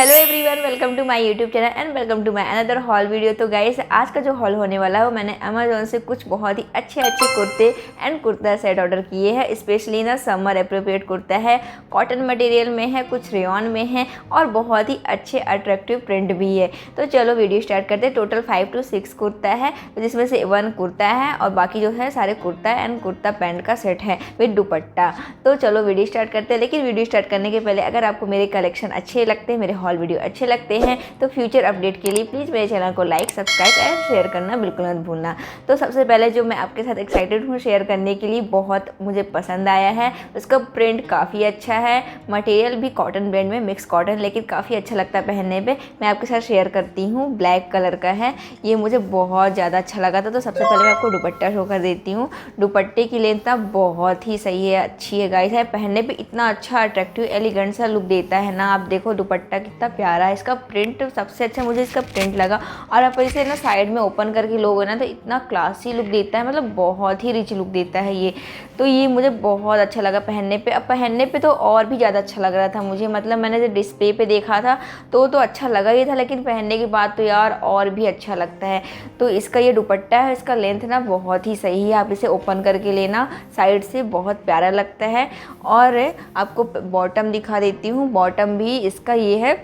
Hello everyone, welcome to my YouTube channel and welcome to my another haul video. तो guys, आज का जो hall होने वाला है वो मैंने अमेजोन से कुछ बहुत ही अच्छे कुर्ते एंड कुर्ता सेट ऑर्डर किए हैं। स्पेशली ना समर अप्रोप्रिएट कुर्ता है, कॉटन मटेरियल में है, कुछ रेयॉन में है और बहुत ही अच्छे अट्रैक्टिव प्रिंट भी है। तो चलो वीडियो स्टार्ट करते हैं। टोटल 5 to 6 कुर्ता है, जिसमें से 1 कुर्ता है और बाकी जो है सारे कुर्ता एंड कुर्ता पैंट का सेट है विद दुपट्टा। तो चलो वीडियो स्टार्ट करते हैं। लेकिन वीडियो स्टार्ट करने के पहले अगर आपको मेरे कलेक्शन अच्छे लगते हैं, मेरे हॉल वीडियो अच्छे लगते हैं, तो फ्यूचर अपडेट के लिए प्लीज़ मेरे चैनल को लाइक, सब्सक्राइब एंड शेयर करना बिल्कुल मत भूलना। तो सबसे पहले जो मैं आपके साथ एक्साइटेड हूँ शेयर करने के लिए, बहुत मुझे पसंद आया है, उसका प्रिंट काफ़ी अच्छा है, मटेरियल भी कॉटन ब्रांड में मिक्स कॉटन, लेकिन काफ़ी अच्छा लगता है पहनने पे। मैं आपके साथ शेयर करती हूँ। ब्लैक कलर का है, ये मुझे बहुत ज़्यादा अच्छा लगा था। तो सबसे पहले मैं आपको दुपट्टा शो कर देती हूँ। दुपट्टे की लेंथ ना बहुत ही सही है, अच्छी है गाइस है, पहनने पे इतना अच्छा अट्रैक्टिव एलिगेंट सा लुक देता है ना। आप देखो दुपट्टा कितना प्यारा है, इसका प्रिंट सबसे अच्छा मुझे इसका प्रिंट लगा। और आप इसे ना साइड में ओपन करके लोगे ना तो इतना क्लासी लुक देता है, मतलब बहुत ही रिच लुक देता है ये। तो ये मुझे बहुत अच्छा लगा पहनने पे। अब पहनने पे तो और भी ज़्यादा अच्छा लग रहा था मुझे, मतलब मैंने जो डिस्प्ले पे देखा था तो अच्छा लगा ही था, लेकिन पहनने के बाद तो यार और भी अच्छा लगता है। तो इसका ये दुपट्टा है, इसका लेंथ ना बहुत ही सही है, आप इसे ओपन करके लेना, साइड से बहुत प्यारा लगता है। और आपको बॉटम दिखा देती हूँ। बॉटम भी इसका ये है,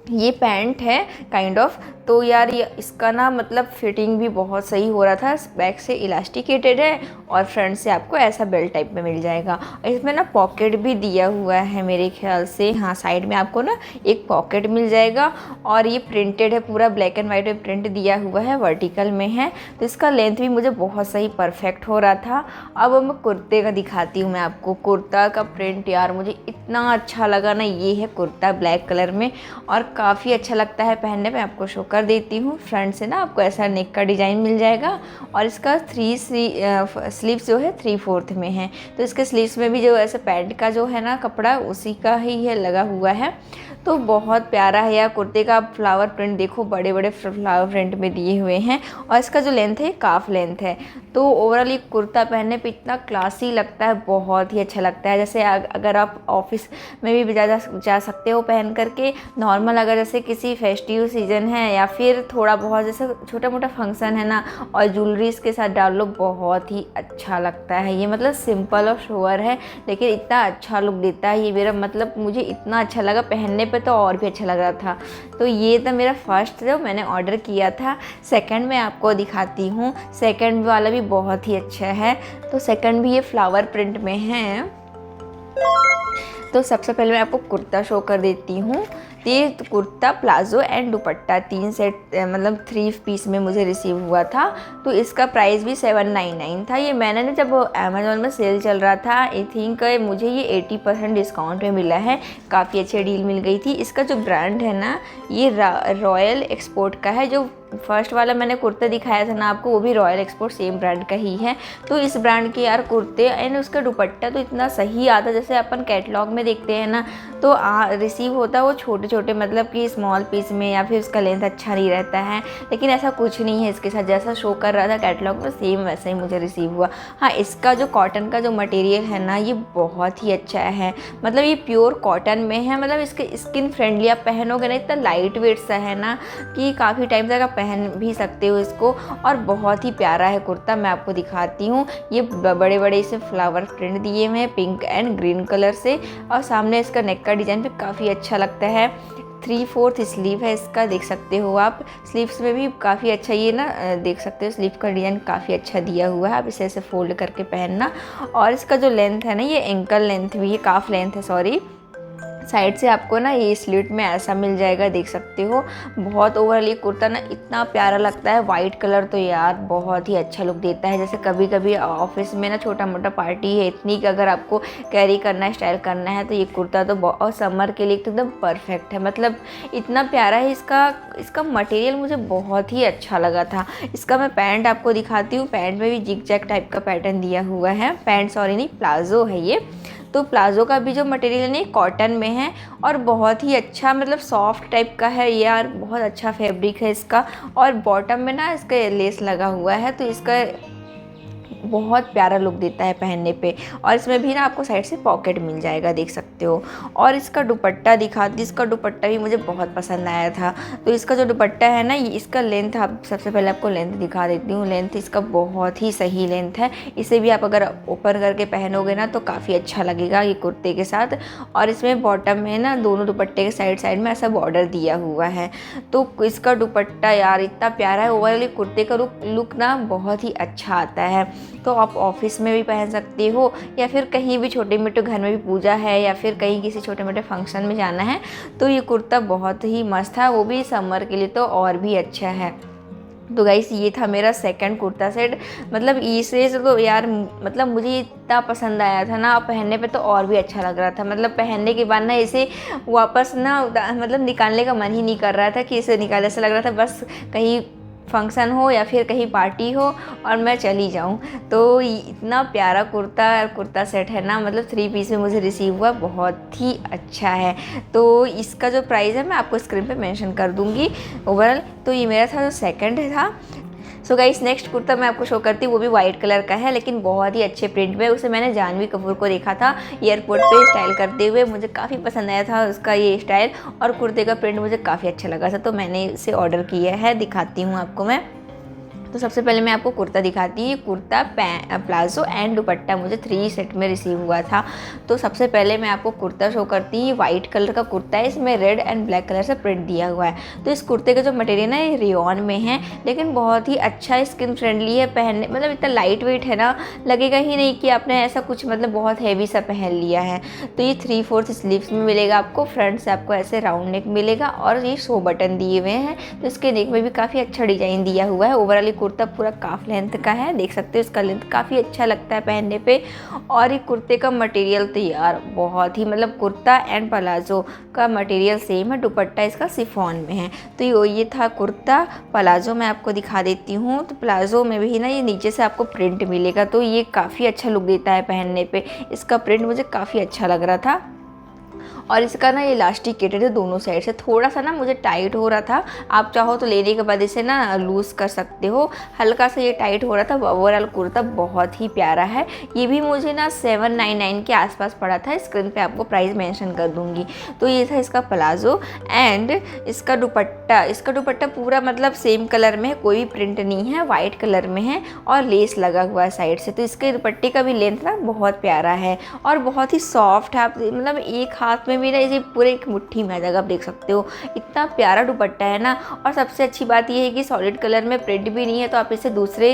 ये पैंट है काइंड ऑफ। तो यार ये इसका ना मतलब फिटिंग भी बहुत सही हो रहा था। बैक से इलास्टिकेटेड है और फ्रंट से आपको ऐसा बेल्ट टाइप में मिल जाएगा। इसमें ना पॉकेट भी दिया हुआ है मेरे ख्याल से, हाँ साइड में आपको ना एक पॉकेट मिल जाएगा। और ये प्रिंटेड है, पूरा ब्लैक एंड वाइट में प्रिंट दिया हुआ है, वर्टिकल में है। तो इसका लेंथ भी मुझे बहुत सही परफेक्ट हो रहा था। अब मैं कुर्ते का दिखाती हूँ मैं आपको। कुर्ता का प्रिंट यार मुझे इतना अच्छा लगा ना। ये है कुर्ता ब्लैक कलर में और काफ़ी अच्छा लगता है पहनने पे। आपको शो कर देती हूँ। फ्रंट से ना आपको ऐसा नेक का डिज़ाइन मिल जाएगा और इसका स्लीव्स जो है 3/4 में है। तो इसके स्लीव्स में भी जो ऐसा पैंट का जो है ना कपड़ा उसी का ही है लगा हुआ है। तो बहुत प्यारा है यार। कुर्ते का आप फ्लावर प्रिंट देखो, बड़े बड़े फ्लावर प्रिंट में दिए हुए हैं। और इसका जो लेंथ है काफ लेंथ है। तो ओवरऑल ये कुर्ता पहनने पे इतना क्लासी लगता है, बहुत ही अच्छा लगता है। जैसे अगर आप ऑफिस में भी जा सकते हो पहन करके, नॉर्मल अगर जैसे किसी फेस्टिव सीजन है या फिर थोड़ा बहुत जैसे छोटा मोटा फंक्शन है ना, और ज्वेलरीज के साथ डाल लो, बहुत ही अच्छा लगता है ये। मतलब सिंपल और शोअर है लेकिन इतना अच्छा लुक देता है ये। मेरा मतलब मुझे इतना अच्छा लगा पहनने पे, तो और भी अच्छा लग रहा था। तो ये तो मेरा फर्स्ट जो मैंने ऑर्डर किया था। सेकंड मैं आपको दिखाती हूँ। सेकंड वाला भी बहुत ही अच्छा है। तो सेकंड भी ये फ्लावर प्रिंट में है। तो सबसे पहले मैं आपको कुर्ता शो कर देती हूँ। ये kurta palazzo and dupatta 3 set मतलब 3 पीस में मुझे रिसीव हुआ था। तो इसका प्राइस भी 799 था। ये मैंने ना जब अमेज़ॉन में सेल चल रहा था, आई थिंक मुझे ये 80% डिस्काउंट में मिला है, काफ़ी अच्छी डील मिल गई थी। इसका जो ब्रांड है ना, ये रॉयल एक्सपोर्ट का है। जो फर्स्ट वाला मैंने कुर्ता दिखाया था ना आपको, वो भी रॉयल एक्सपोर्ट सेम ब्रांड का ही है। तो इस ब्रांड के यार कुर्ते एंड उसका दुपट्टा तो इतना सही आता, जैसे अपन कैटलॉग में देखते हैं ना, तो रिसीव होता है वो छोटे छोटे, मतलब कि स्मॉल पीस में, या फिर उसका लेंथ अच्छा नहीं रहता है। लेकिन ऐसा कुछ नहीं है इसके साथ, जैसा शो कर रहा था कैटलॉग में सेम वैसा ही मुझे रिसीव हुआ। हाँ, इसका जो कॉटन का जो मटेरियल है ना, ये बहुत ही अच्छा है। मतलब ये प्योर कॉटन में है, मतलब इसके स्किन फ्रेंडली, आप पहनोगे ना, इतना लाइट वेट सा है ना कि काफ़ी टाइम तक आप पहन भी सकते हो इसको। और बहुत ही प्यारा है कुर्ता। मैं आपको दिखाती हूँ। ये बड़े बड़े इसे फ्लावर प्रिंट दिए हुए हैं पिंक एंड ग्रीन कलर से, और सामने इसका नेक का डिज़ाइन भी काफ़ी अच्छा लगता है। 3/4 स्लीव है इसका, देख सकते हो आप। स्लीव्स में भी काफ़ी अच्छा ये ना देख सकते हो, स्लीव का डिज़ाइन काफ़ी अच्छा दिया हुआ है। आप इसे ऐसे फोल्ड करके पहनना। और इसका जो लेंथ है ना, ये एंकल लेंथ भी है, काफ लेंथ है सॉरी। साइड से आपको ना ये स्लिट में ऐसा मिल जाएगा, देख सकते हो। बहुत ओवरऑल ये कुर्ता ना इतना प्यारा लगता है। वाइट कलर तो यार बहुत ही अच्छा लुक देता है। जैसे कभी कभी ऑफिस में ना छोटा मोटा पार्टी है इतनी कि अगर आपको कैरी करना है, स्टाइल करना है, तो ये कुर्ता तो और समर के लिए तो एकदम परफेक्ट है। मतलब इतना प्यारा है। इसका मटेरियल मुझे बहुत ही अच्छा लगा था। इसका मैं पैंट आपको दिखाती हूँ। पैंट में भी जिग जैग टाइप का पैटर्न दिया हुआ है। पैंट सॉरी नहीं, प्लाजो है ये। तो प्लाजो का भी जो मटेरियल है कॉटन में है और बहुत ही अच्छा, मतलब सॉफ्ट टाइप का है यार, बहुत अच्छा फैब्रिक है इसका। और बॉटम में ना इसका लेस लगा हुआ है, तो इसका बहुत प्यारा लुक देता है पहनने पे। और इसमें भी ना आपको साइड से पॉकेट मिल जाएगा, देख सकते हो। और इसका दुपट्टा दिखाती, इसका दुपट्टा भी मुझे बहुत पसंद आया था। तो इसका जो दुपट्टा है ना, ये इसका लेंथ, आप सबसे पहले आपको लेंथ दिखा देती हूँ। लेंथ इसका बहुत ही सही लेंथ है। इसे भी आप अगर ओपन करके पहनोगे ना तो काफ़ी अच्छा लगेगा ये कुर्ते के साथ। और इसमें बॉटम में ना दोनों दुपट्टे के साइड साइड में ऐसा बॉर्डर दिया हुआ है। तो इसका दुपट्टा यार इतना प्यारा है। ओवरऑल कुर्ते का लुक ना बहुत ही अच्छा आता है। तो आप ऑफिस में भी पहन सकते हो, या फिर कहीं भी छोटे मोटे घर में भी पूजा है, या फिर कहीं किसी छोटे मोटे फंक्शन में जाना है तो ये कुर्ता बहुत ही मस्त है, वो भी समर के लिए तो और भी अच्छा है। तो गाइस ये था मेरा सेकंड कुर्ता सेट। मतलब इसे तो यार मतलब मुझे इतना पसंद आया था ना, पहनने पे तो और भी अच्छा लग रहा था। मतलब पहनने के बाद ना इसे वापस ना मतलब निकालने का मन ही नहीं कर रहा था कि इसे निकाले। ऐसा लग रहा था बस कहीं फंक्शन हो या फिर कहीं पार्टी हो और मैं चली जाऊं। तो इतना प्यारा कुर्ता सेट है ना, मतलब 3 पीस में मुझे रिसीव हुआ, बहुत ही अच्छा है। तो इसका जो प्राइस है मैं आपको स्क्रीन पे मेंशन कर दूंगी ओवरऑल। तो ये मेरा था जो सेकंड था। सो गाइस नेक्स्ट कुर्ता मैं आपको शो करती हूँ, वो भी वाइट कलर का है लेकिन बहुत ही अच्छे प्रिंट में। उसे मैंने जानवी कपूर को देखा था एयरपोर्ट पे स्टाइल करते हुए, मुझे काफ़ी पसंद आया था उसका ये स्टाइल, और कुर्ते का प्रिंट मुझे काफ़ी अच्छा लगा था। तो मैंने इसे ऑर्डर किया है, दिखाती हूँ आपको मैं। तो सबसे पहले मैं आपको कुर्ता दिखाती हूँ। कुर्ता प्लाजो एंड दुपट्टा मुझे 3 सेट में रिसीव हुआ था। तो सबसे पहले मैं आपको कुर्ता शो करती हूँ। वाइट कलर का कुर्ता है, इसमें रेड एंड ब्लैक कलर से प्रिंट दिया हुआ है। तो इस कुर्ते का जो मटेरियल है ये रेयॉन में है, लेकिन बहुत ही अच्छा स्किन फ्रेंडली है पहनने, मतलब इतना लाइट वेट है ना, लगेगा ही नहीं कि आपने ऐसा कुछ मतलब बहुत हैवी सा पहन लिया है। तो ये 3/4 स्लीव्स में मिलेगा आपको। फ्रंट से आपको ऐसे राउंड नेक मिलेगा और ये 100 बटन दिए हुए हैं। तो इसके नेक में भी काफ़ी अच्छा डिजाइन दिया हुआ है। ओवरऑल कुर्ता पूरा काफ लेंथ का है, देख सकते हो इसका लेंथ काफ़ी अच्छा लगता है पहनने पे। और ये कुर्ते का मटेरियल तो यार बहुत ही, मतलब कुर्ता एंड प्लाजो का मटेरियल सेम है, दुपट्टा इसका शिफॉन में है। तो ये था कुर्ता। प्लाजो मैं आपको दिखा देती हूँ। तो प्लाजो में भी ना ये नीचे से आपको प्रिंट मिलेगा, तो ये काफ़ी अच्छा लुक देता है पहनने पे। इसका प्रिंट मुझे काफ़ी अच्छा लग रहा था। और इसका ना ये इलास्टिकेटेड है दोनों साइड से, थोड़ा सा ना मुझे टाइट हो रहा था। आप चाहो तो लेने के बाद इसे ना लूज़ कर सकते हो, हल्का सा ये टाइट हो रहा था। ओवरऑल कुर्ता बहुत ही प्यारा है। ये भी मुझे ना 799 के आसपास पड़ा था, स्क्रीन पे आपको प्राइस मेंशन कर दूंगी। तो ये था इसका प्लाजो एंड इसका दुपट्टा पूरा मतलब सेम कलर में है, कोई भी प्रिंट नहीं है, वाइट कलर में है और लेस लगा हुआ है साइड से। तो इसके दुपट्टे का भी लेंथ ना बहुत प्यारा है और बहुत ही सॉफ्ट है। आप मतलब एक हाथ में भी ना इसे पूरे एक मुट्ठी में आ जाएगा, आप देख सकते हो इतना प्यारा दुपट्टा है ना। और सबसे अच्छी बात यह है कि सॉलिड कलर में प्रिंट भी नहीं है, तो आप इसे दूसरे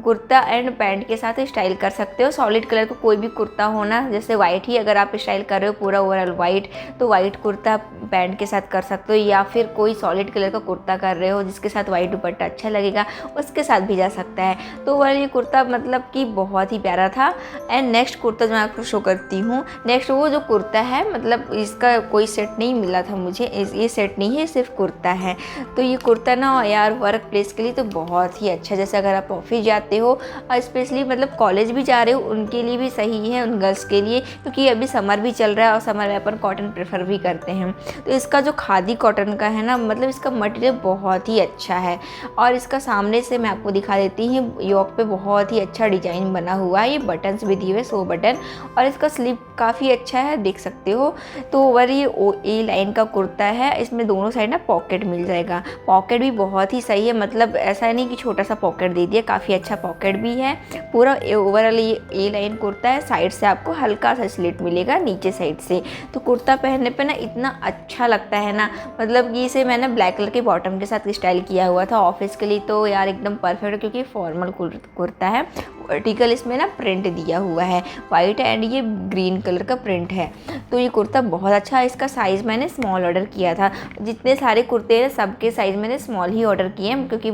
कुर्ता एंड पैंट के साथ स्टाइल कर सकते हो। सॉलिड कलर का कोई भी कुर्ता होना, जैसे वाइट ही अगर आप स्टाइल कर रहे हो पूरा ओवरऑल वाइट, तो वाइट कुर्ता पैंट के साथ कर सकते हो, या फिर कोई सॉलिड कलर का कुर्ता कर रहे हो जिसके साथ वाइट दुपट्टा अच्छा लगेगा, उसके साथ भी जा सकता है। तो ओवरऑल ये कुर्ता मतलब कि बहुत ही प्यारा था। एंड नेक्स्ट कुर्ता जो मैं आपको शो करती हूँ, नेक्स्ट वो जो कुर्ता है, मतलब इसका कोई सेट नहीं मिला था मुझे, ये सेट नहीं है, सिर्फ कुर्ता है। तो ये कुर्ता ना यार वर्क प्लेस के लिए तो बहुत ही अच्छा, जैसे अगर आप ऑफिस जाते हो और स्पेशली मतलब कॉलेज भी जा रहे हो उनके लिए भी सही है, उन गर्ल्स के लिए, क्योंकि अभी समर भी चल रहा है और समर में अपन कॉटन प्रेफर भी करते हैं। तो इसका जो खादी कॉटन का है ना, मतलब इसका मटेरियल बहुत ही अच्छा है। और इसका सामने से मैं आपको दिखा देती हूँ, योक पे बहुत ही अच्छा डिजाइन बना हुआ है, ये बटन्स भी दिए हुए 100 बटन, और इसका स्लीव काफ़ी अच्छा है, देख सकते हो। तो ओवर ये ए लाइन का कुर्ता है, इसमें दोनों साइड ना पॉकेट मिल जाएगा। पॉकेट भी बहुत ही सही है, मतलब ऐसा नहीं कि छोटा सा पॉकेट दे दिया, काफ़ी अच्छा पॉकेट भी है। पूरा ओवरऑल ये ए लाइन कुर्ता है, साइड से आपको हल्का सा स्लिट मिलेगा नीचे साइड से। तो कुर्ता पहनने पे ना इतना अच्छा लगता है ना, मतलब कि इसे मैंने ब्लैक कलर के बॉटम के साथ स्टाइल किया हुआ था ऑफिस के लिए, तो यार एकदम परफेक्ट है, क्योंकि फॉर्मल कुर्ता है। वर्टिकल इसमें ना प्रिंट दिया हुआ है वाइट एंड ये ग्रीन कलर का प्रिंट है। तो ये कुर्ता बहुत अच्छा है। इसका साइज़ मैंने स्मॉल ऑर्डर किया था, जितने सारे कुर्ते हैं सबके साइज़ मैंने स्मॉल ही ऑर्डर किए हैं, क्योंकि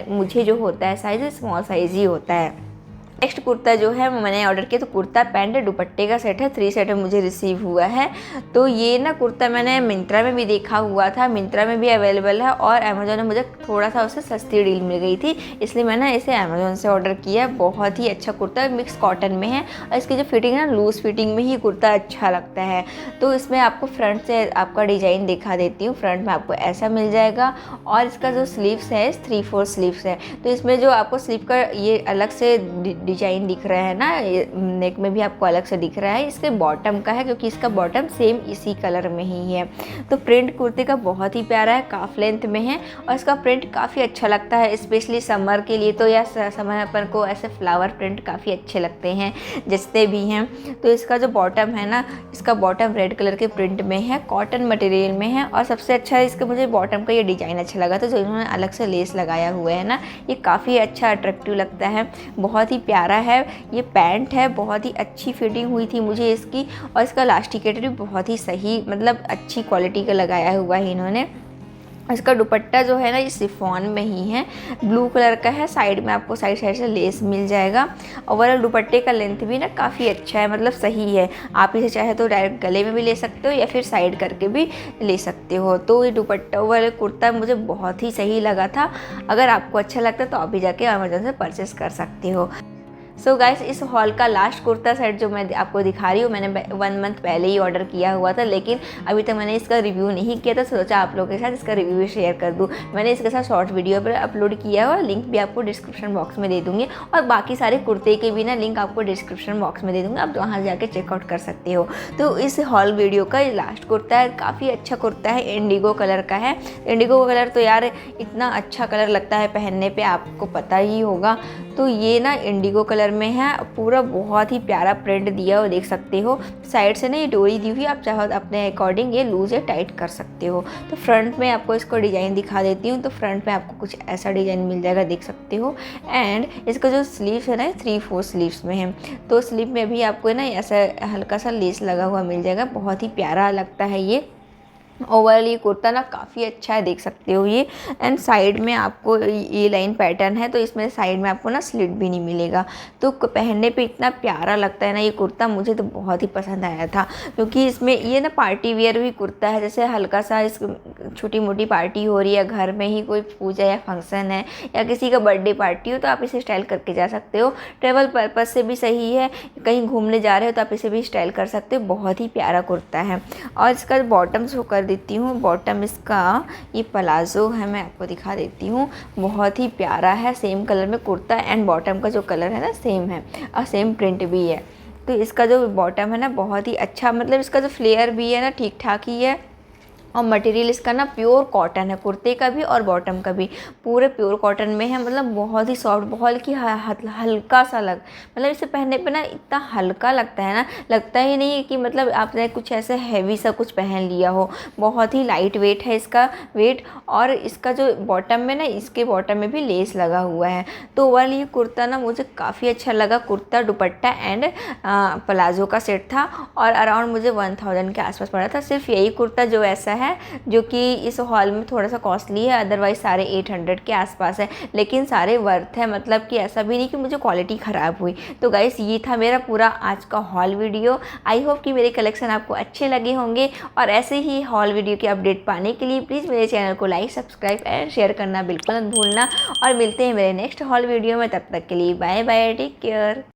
मुझे जो होता है साइज़ स्मॉल साइज़ ही होता है। नेक्स्ट कुर्ता जो है वो मैंने ऑर्डर किया, तो कुर्ता पैंट दुपट्टे का सेट है, 3 सेट में मुझे रिसीव हुआ है। तो ये ना कुर्ता मैंने मिंत्रा में भी देखा हुआ था, मिंत्रा में भी अवेलेबल है, और अमेजोन में मुझे थोड़ा सा उससे सस्ती डील मिल गई थी, इसलिए मैंने इसे अमेजोन से ऑर्डर किया। बहुत ही अच्छा कुर्ता मिक्स कॉटन में है, और इसकी जो फिटिंग है ना लूज फिटिंग में ही कुर्ता अच्छा लगता है। तो इसमें आपको फ्रंट से आपका डिज़ाइन दिखा देती हूँ। फ्रंट में आपको ऐसा मिल जाएगा, और इसका जो स्लीव्स है 3/4 स्लीव्स है। तो इसमें जो आपको स्लीव का ये अलग से डिजाइन दिख रहा है ना, नेक में भी आपको अलग से दिख रहा है, इसके बॉटम का है, क्योंकि इसका बॉटम सेम इसी कलर में ही है। तो प्रिंट कुर्ते का बहुत ही प्यारा है, काफ लेंथ में है और इसका प्रिंट काफ़ी अच्छा लगता है, स्पेशली समर के लिए तो, या समर अपन को ऐसे फ्लावर प्रिंट काफ़ी अच्छे लगते हैं, जचते भी हैं। तो इसका जो बॉटम है ना, इसका बॉटम रेड कलर के प्रिंट में है, कॉटन मटेरियल में है, और सबसे अच्छा इसका मुझे बॉटम का ये डिज़ाइन अच्छा लगा। तो जो इन्होंने अलग से लेस लगाया हुआ है ना, ये काफ़ी अच्छा अट्रैक्टिव लगता है, बहुत ही प्यारा है। ये पैंट है, बहुत ही अच्छी फिटिंग हुई थी मुझे इसकी, और इसका इलास्टिकेटर भी बहुत ही सही, मतलब अच्छी क्वालिटी का लगाया हुआ है इन्होंने। इसका दुपट्टा जो है ना, ये शिफॉन में ही है, ब्लू कलर का है, साइड में आपको साइड से लेस मिल जाएगा। ओवरऑल दुपट्टे का लेंथ भी ना काफ़ी अच्छा है, मतलब सही है। आप इसे चाहे तो डायरेक्ट गले में भी ले सकते हो या फिर साइड करके भी ले सकते हो। तो ये दुपट्टा वाला कुर्ता मुझे बहुत ही सही लगा था। अगर आपको अच्छा लगता है तो आप भी जाके अमेज़न से परचेस कर सकते हो। सो गाइस, इस हॉल का लास्ट कुर्ता सेट जो मैं आपको दिखा रही हूँ, मैंने 1 मंथ पहले ही ऑर्डर किया हुआ था, लेकिन अभी तक मैंने इसका रिव्यू नहीं किया था, सोचा आप लोगों के साथ इसका रिव्यू भी शेयर कर दूँ। मैंने इसके साथ शॉर्ट वीडियो पर अपलोड किया हुआ, लिंक भी आपको डिस्क्रिप्शन बॉक्स में दे दूँगी, और बाकी सारे कुर्ते के भी ना लिंक आपको डिस्क्रिप्शन बॉक्स में दे दूँगी, आप वहाँ जाके चेकआउट कर सकते हो। तो इस हॉल वीडियो का लास्ट कुर्ता है, काफ़ी अच्छा कुर्ता है, इंडिगो कलर का है। इंडिगो कलर तो यार इतना अच्छा कलर लगता है पहनने पे, आपको पता ही होगा। तो ये ना इंडिगो कलर में है, पूरा बहुत ही प्यारा प्रिंट दिया हो, देख सकते हो। साइड से ना ये डोरी दी हुई, आप चाहो अपने अकॉर्डिंग ये लूज या टाइट कर सकते हो। तो फ्रंट में आपको इसको डिज़ाइन दिखा देती हूँ। तो फ्रंट में आपको कुछ ऐसा डिज़ाइन मिल जाएगा, देख सकते हो। एंड इसका जो स्लीव्स है ना, 3/4 स्लीव्स में है। तो स्लीव में भी आपको ना ऐसा हल्का सा लेस लगा हुआ मिल जाएगा, बहुत ही प्यारा लगता है ये। ओवरऑल ये कुर्ता ना काफ़ी अच्छा है, देख सकते हो ये। एंड साइड में आपको ये लाइन पैटर्न है, तो इसमें साइड में आपको ना स्लिट भी नहीं मिलेगा। तो पहनने पे इतना प्यारा लगता है ना ये कुर्ता, मुझे तो बहुत ही पसंद आया था, क्योंकि इसमें ये ना पार्टी वेयर भी कुर्ता है। जैसे हल्का सा इस छोटी मोटी पार्टी हो रही है, घर में ही कोई पूजा या फंक्शन है, या किसी का बर्थडे पार्टी हो, तो आप इसे स्टाइल करके जा सकते हो। ट्रेवल पर्पज़ से भी सही है, कहीं घूमने जा रहे हो तो आप इसे भी स्टाइल कर सकते हो। बहुत ही प्यारा कुर्ता है। और इसका बॉटम शो कर देती हूँ। बॉटम इसका ये प्लाजो है, मैं आपको दिखा देती हूँ, बहुत ही प्यारा है, सेम कलर में कुर्ता एंड बॉटम का जो कलर है ना सेम है, और सेम प्रिंट भी है। तो इसका जो बॉटम है ना बहुत ही अच्छा, मतलब इसका जो फ्लेयर भी है ना ठीक ठाक ही है, और मटेरियल इसका ना प्योर कॉटन है, कुर्ते का भी और बॉटम का भी पूरे प्योर कॉटन में है। मतलब बहुत ही सॉफ्ट, बहुत ही हल्का सा मतलब इसे पहनने पे ना इतना हल्का लगता है ना, लगता ही नहीं है कि मतलब आपने कुछ ऐसे हैवी सा कुछ पहन लिया हो। बहुत ही लाइट वेट है इसका वेट। और इसका जो बॉटम में ना, इसके बॉटम में भी लेस लगा हुआ है। तो ओवरऑल ये कुर्ता ना मुझे काफ़ी अच्छा लगा। कुर्ता, दुपट्टा एंड प्लाजो का सेट था, और अराउंड मुझे 1000 के आसपास पड़ा था। सिर्फ यही कुर्ता जो ऐसा है जो कि इस हॉल में थोड़ा सा कॉस्टली है, अदरवाइज सारे 800 के आसपास है, लेकिन सारे वर्थ है। मतलब कि ऐसा भी नहीं कि मुझे क्वालिटी ख़राब हुई। तो गाइस, ये था मेरा पूरा आज का हॉल वीडियो। आई होप कि मेरे कलेक्शन आपको अच्छे लगे होंगे, और ऐसे ही हॉल वीडियो की अपडेट पाने के लिए प्लीज़ मेरे चैनल को लाइक, सब्सक्राइब एंड शेयर करना बिल्कुल मत भूलना। और मिलते हैं मेरे नेक्स्ट हॉल वीडियो में, तब तक के लिए बाय बाय, टेक केयर।